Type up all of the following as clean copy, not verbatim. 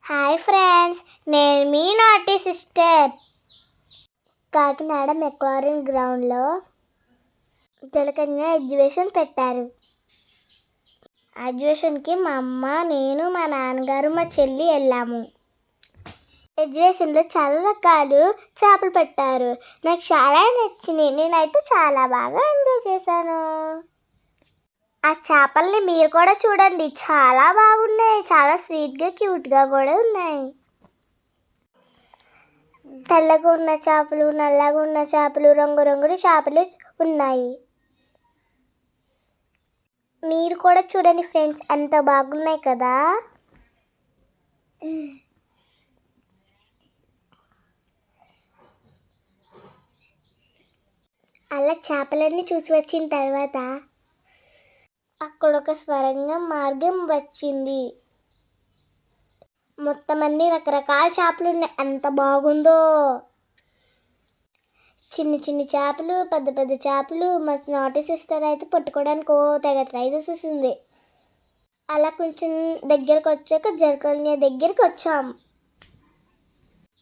Hi friends, నేను మీ నాటి sister. Kakinada McLaren గ్రౌండ్లో జలకన్య ఎగ్జిబిషన్ పెట్టారు. ఎగ్జిబిషన్కి మా అమ్మ, నేను, మా నాన్నగారు, మా చెల్లి వెళ్ళాము. ఎగ్జిబిషన్లో చాలా రకాలు చేపలు పెట్టారు. నాకు చాలా నచ్చినాయి. నేనైతే చాలా బాగా ఎంజాయ్ చేశాను. ఆ చేపల్ని మీరు కూడా చూడండి, చాలా బాగున్నాయి. చాలా స్వీట్గా, క్యూట్గా కూడా ఉన్నాయి. తెల్లగా ఉన్న చేపలు, నల్లగా ఉన్న చేపలు, రంగురంగుల చేపలు ఉన్నాయి. మీరు కూడా చూడండి ఫ్రెండ్స్, ఎంత బాగున్నాయి కదా. అలా చేపలన్నీ చూసి వచ్చిన తర్వాత అక్కడ ఒక స్వరంగ మార్గం వచ్చింది. మొత్తం అన్ని రకరకాల చేపలు ఉన్నాయి. ఎంత బాగుందో. చిన్న చిన్న చేపలు, పెద్ద పెద్ద చేపలు. మా నాటి సిస్టర్ అయితే పట్టుకోవడానికి తెగ ట్రై చేసేసింది. అలా కొంచెం దగ్గరకు వచ్చాక జలకన్య దగ్గరికి వచ్చాం.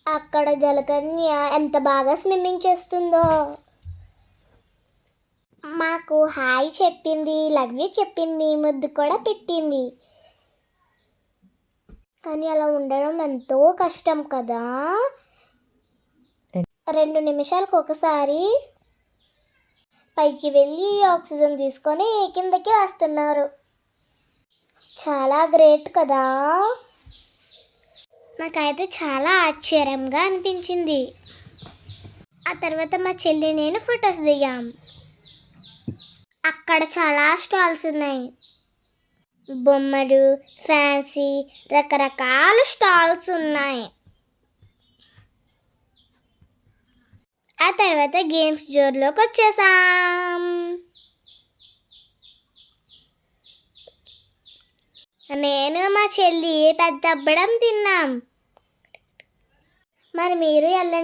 అక్కడ జలకన్య ఎంత బాగా స్విమ్మింగ్ చేస్తుందో. మాకు హాయ్ చెప్పింది, లవ్ యూ చెప్పింది, ముద్దు కూడా పెట్టింది. కానీ అలా ఉండడం ఎంతో కష్టం కదా. 2 నిమిషాలకు ఒకసారి పైకి వెళ్ళి ఆక్సిజన్ తీసుకొని కిందకి వస్తున్నారు. చాలా గ్రేట్ కదా. నాకైతే చాలా ఆశ్చర్యంగా అనిపించింది. ఆ తర్వాత మా చెల్లి నేను ఫొటోస్ దిగాం. అక్కడ చాలా స్టాల్స్ ఉన్నాయి. బొమ్మలు, ఫ్యాన్సీ, రకరకాల స్టాల్స్ ఉన్నాయి. ఆ తర్వాత గేమ్స్ జోన్లోకి వచ్చేసాం. నేను మా చెల్లి పెద్ద అబ్బడం తిన్నాం. మరి మీరు వెళ్ళండి.